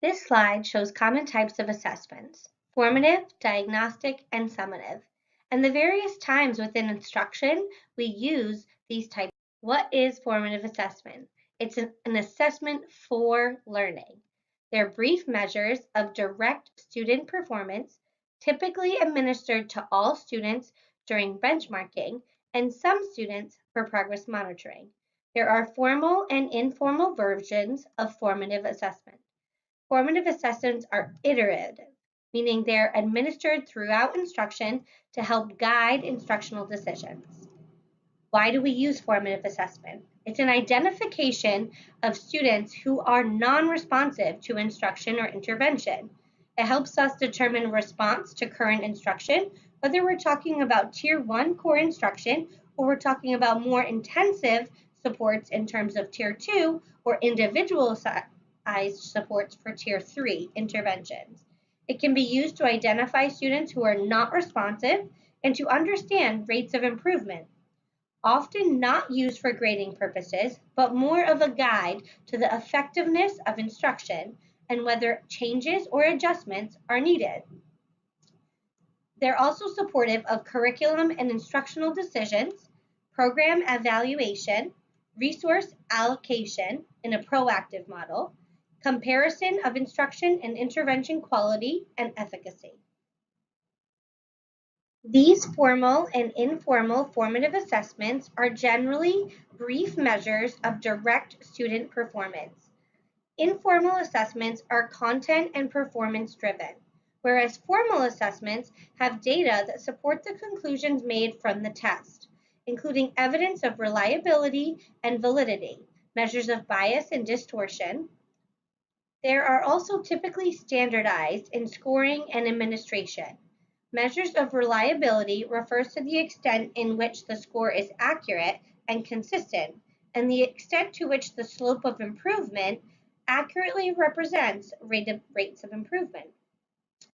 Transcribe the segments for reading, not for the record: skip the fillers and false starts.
This slide shows common types of assessments: formative, diagnostic, and summative, and the various times within instruction we use these types. What is formative assessment? It's an assessment for learning. They're brief measures of direct student performance, typically administered to all students during benchmarking and some students for progress monitoring. There are formal and informal versions of formative assessment. Formative assessments are iterative, meaning they're administered throughout instruction to help guide instructional decisions. Why do we use formative assessment? It's an identification of students who are non-responsive to instruction or intervention. It helps us determine response to current instruction, whether we're talking about Tier 1 core instruction or we're talking about more intensive supports in terms of Tier 2 or individualized supports for Tier 3 interventions. It can be used to identify students who are not responsive and to understand rates of improvement, often not used for grading purposes, but more of a guide to the effectiveness of instruction and whether changes or adjustments are needed. They're also supportive of curriculum and instructional decisions, program evaluation, resource allocation in a proactive model, comparison of instruction and intervention quality and efficacy. These formal and informal formative assessments are generally brief measures of direct student performance. Informal assessments are content and performance driven, whereas formal assessments have data that support the conclusions made from the test, including evidence of reliability and validity, measures of bias and distortion. There are also typically standardized in scoring and administration. Measures of reliability refers to the extent in which the score is accurate and consistent, and the extent to which the slope of improvement accurately represents rates of improvement.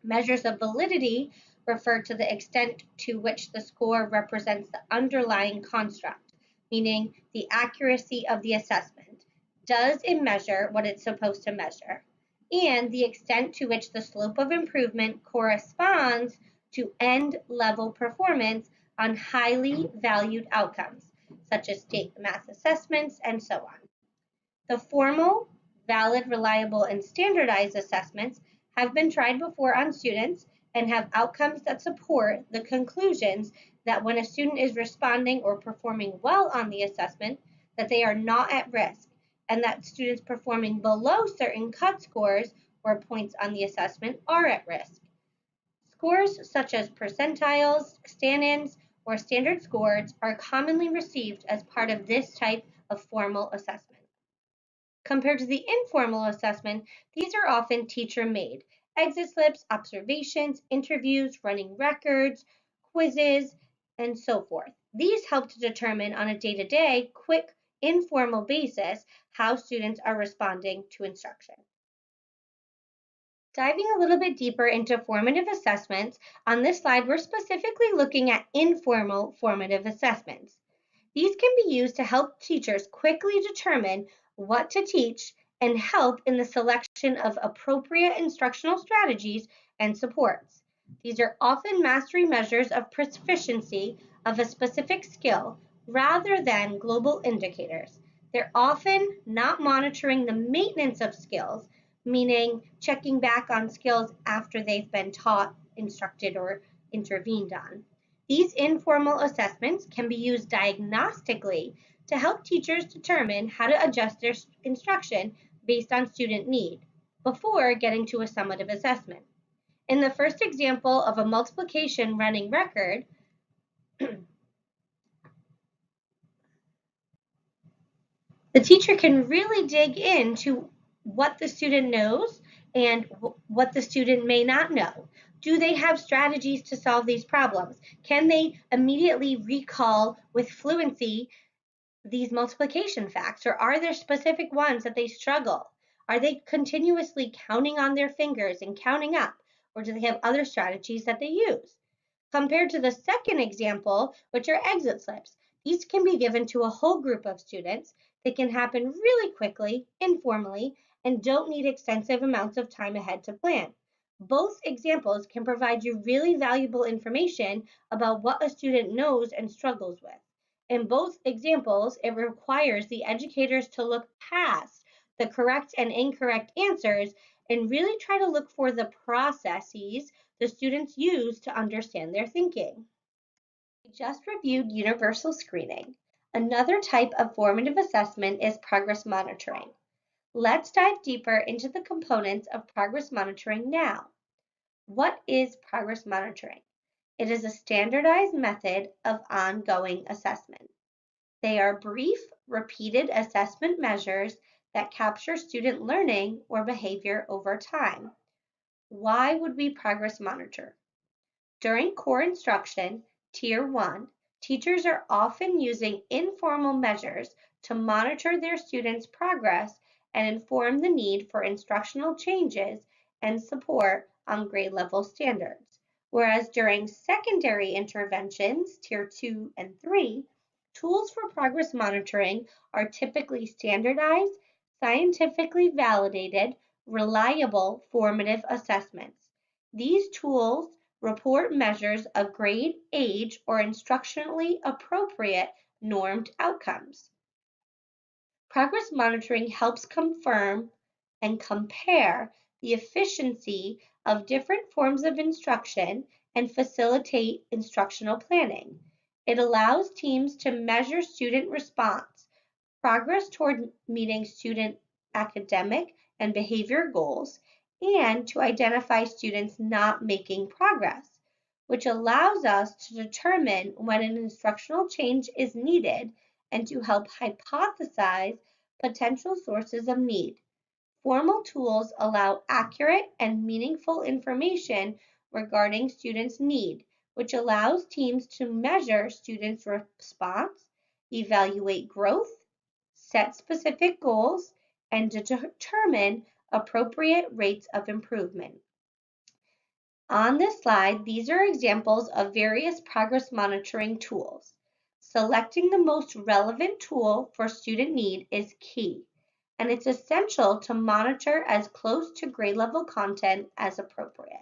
Measures of validity refer to the extent to which the score represents the underlying construct, meaning the accuracy of the assessment. Does it measure what it's supposed to measure? And the extent to which the slope of improvement corresponds to end level performance on highly valued outcomes, such as state math assessments and so on. The formal, valid, reliable, and standardized assessments have been tried before on students and have outcomes that support the conclusions that when a student is responding or performing well on the assessment, that they are not at risk, and that students performing below certain cut scores or points on the assessment are at risk. Scores such as percentiles, stand-ins, or standard scores are commonly received as part of this type of formal assessment. Compared to the informal assessment, these are often teacher-made: exit slips, observations, interviews, running records, quizzes, and so forth. These help to determine on a day-to-day, quick, informal basis how students are responding to instruction. Diving a little bit deeper into formative assessments, on this slide, we're specifically looking at informal formative assessments. These can be used to help teachers quickly determine what to teach and help in the selection of appropriate instructional strategies and supports. These are often mastery measures of proficiency of a specific skill rather than global indicators. They're often not monitoring the maintenance of skills, meaning checking back on skills after they've been taught, instructed, or intervened on. These informal assessments can be used diagnostically to help teachers determine how to adjust their instruction based on student need before getting to a summative assessment. In the first example of a multiplication running record, the teacher can really dig into what the student knows and what the student may not know. Do they have strategies to solve these problems? Can they immediately recall with fluency these multiplication facts, or are there specific ones that they struggle? Are they continuously counting on their fingers and counting up, or do they have other strategies that they use? Compared to the second example, which are exit slips, these can be given to a whole group of students. They can happen really quickly, informally, and don't need extensive amounts of time ahead to plan. Both examples can provide you really valuable information about what a student knows and struggles with. In both examples, it requires the educators to look past the correct and incorrect answers and really try to look for the processes the students use to understand their thinking. We just reviewed universal screening. Another type of formative assessment is progress monitoring. Let's dive deeper into the components of progress monitoring now. What is progress monitoring? It is a standardized method of ongoing assessment. They are brief, repeated assessment measures that capture student learning or behavior over time. Why would we progress monitor? During core instruction, Tier 1, teachers are often using informal measures to monitor their students' progress and inform the need for instructional changes and support on grade level standards. Whereas during secondary interventions, Tier 2 and 3, tools for progress monitoring are typically standardized, scientifically validated, reliable formative assessments. These tools report measures of grade, age, or instructionally appropriate normed outcomes. Progress monitoring helps confirm and compare the efficiency of different forms of instruction and facilitate instructional planning. It allows teams to measure student response, progress toward meeting student academic and behavior goals, and to identify students not making progress, which allows us to determine when an instructional change is needed and to help hypothesize potential sources of need. Formal tools allow accurate and meaningful information regarding students' need, which allows teams to measure students' response, evaluate growth, set specific goals, and determine appropriate rates of improvement. On this slide, these are examples of various progress monitoring tools. Selecting the most relevant tool for student need is key, and it's essential to monitor as close to grade level content as appropriate.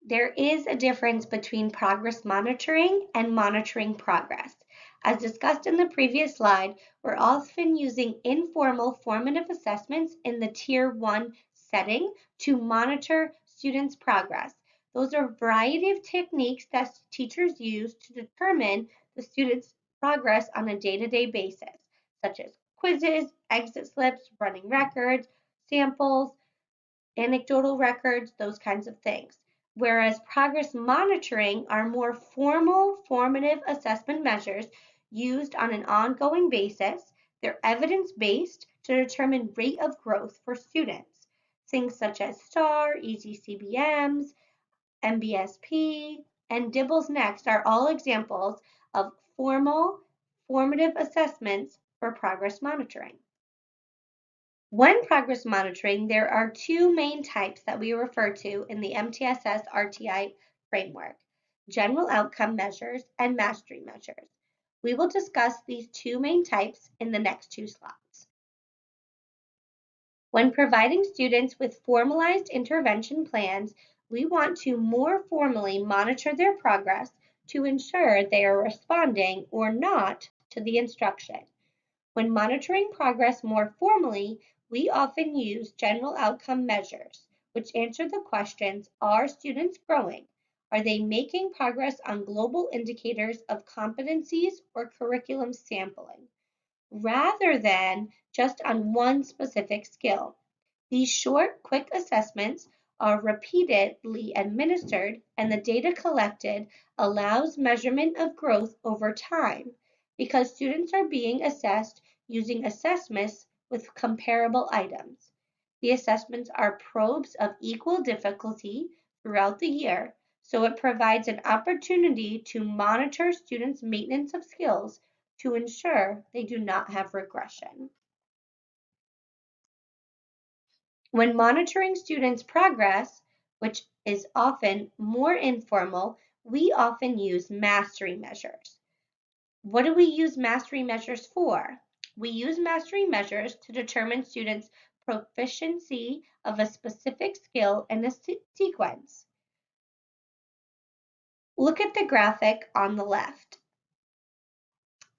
There is a difference between progress monitoring and monitoring progress. As discussed in the previous slide, we're often using informal formative assessments in the Tier 1 setting to monitor students' progress. Those are a variety of techniques that teachers use to determine the students' progress on a day-to-day basis, such as quizzes, exit slips, running records, samples, anecdotal records, those kinds of things. Whereas progress monitoring are more formal formative assessment measures used on an ongoing basis. They're evidence-based to determine rate of growth for students. Things such as STAR, Easy CBMs, MBSP, and Dibble's Next are all examples of formal formative assessments for progress monitoring. When progress monitoring, there are two main types that we refer to in the MTSS RTI framework: general outcome measures and mastery measures. We will discuss these two main types in the next two slides. When providing students with formalized intervention plans, we want to more formally monitor their progress to ensure they are responding or not to the instruction. When monitoring progress more formally, we often use general outcome measures, which answer the questions: are students growing? Are they making progress on global indicators of competencies or curriculum sampling, rather than just on one specific skill? These short, quick assessments are repeatedly administered, and the data collected allows measurement of growth over time because students are being assessed using assessments with comparable items. The assessments are probes of equal difficulty throughout the year, so it provides an opportunity to monitor students' maintenance of skills to ensure they do not have regression. When monitoring students' progress, which is often more informal, we often use mastery measures. What do we use mastery measures for? We use mastery measures to determine students' proficiency of a specific skill in a sequence. Look at the graphic on the left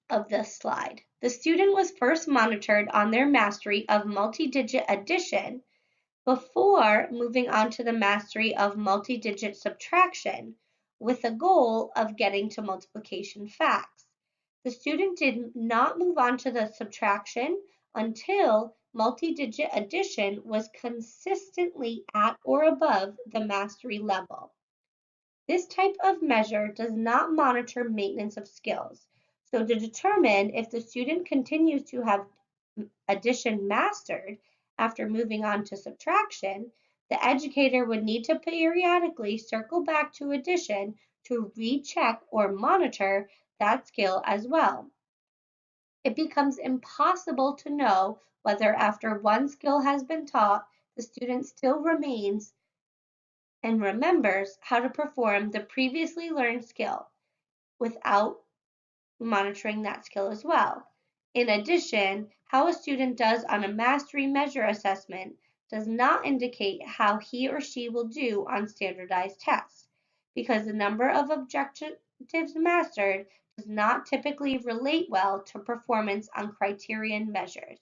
of this slide. The student was first monitored on their mastery of multi-digit addition before moving on to the mastery of multi-digit subtraction with the goal of getting to multiplication facts. The student did not move on to the subtraction until multi-digit addition was consistently at or above the mastery level. This type of measure does not monitor maintenance of skills. So to determine if the student continues to have addition mastered after moving on to subtraction, the educator would need to periodically circle back to addition to recheck or monitor that skill as well. It becomes impossible to know whether after one skill has been taught, the student still remains and remembers how to perform the previously learned skill without monitoring that skill as well. In addition, how a student does on a mastery measure assessment does not indicate how he or she will do on standardized tests, because the number of objectives mastered does not typically relate well to performance on criterion measures.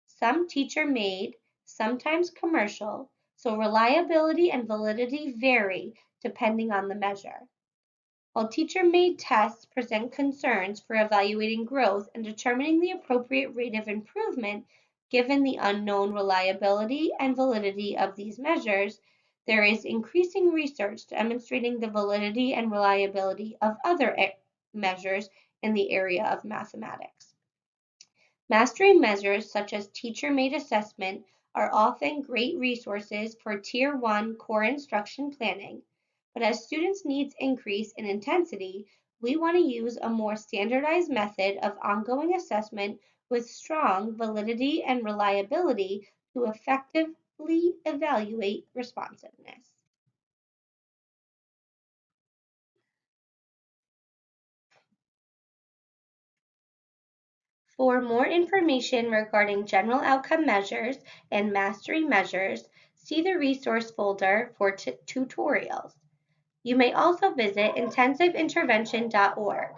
Some teacher-made, sometimes commercial, so reliability and validity vary depending on the measure. While teacher-made tests present concerns for evaluating growth and determining the appropriate rate of improvement given the unknown reliability and validity of these measures, there is increasing research demonstrating the validity and reliability of other measures in the area of mathematics. Mastery measures such as teacher-made assessment are often great resources for Tier 1 core instruction planning, but as students' needs increase in intensity, we want to use a more standardized method of ongoing assessment with strong validity and reliability to effectively evaluate responsiveness. For more information regarding general outcome measures and mastery measures, see the resource folder for tutorials. You may also visit intensiveintervention.org.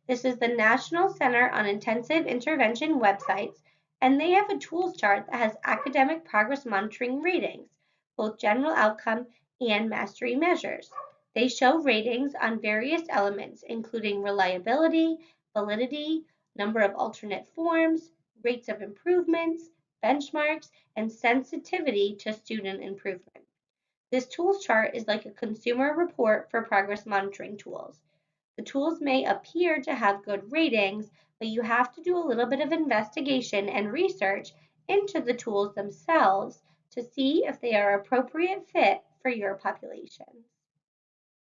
This is the National Center on Intensive Intervention websites, and they have a tools chart that has academic progress monitoring ratings, both general outcome and mastery measures. They show ratings on various elements, including reliability, validity, number of alternate forms, rates of improvements, benchmarks, and sensitivity to student improvement. This tools chart is like a consumer report for progress monitoring tools. The tools may appear to have good ratings, but you have to do a little bit of investigation and research into the tools themselves to see if they are appropriate fit for your population.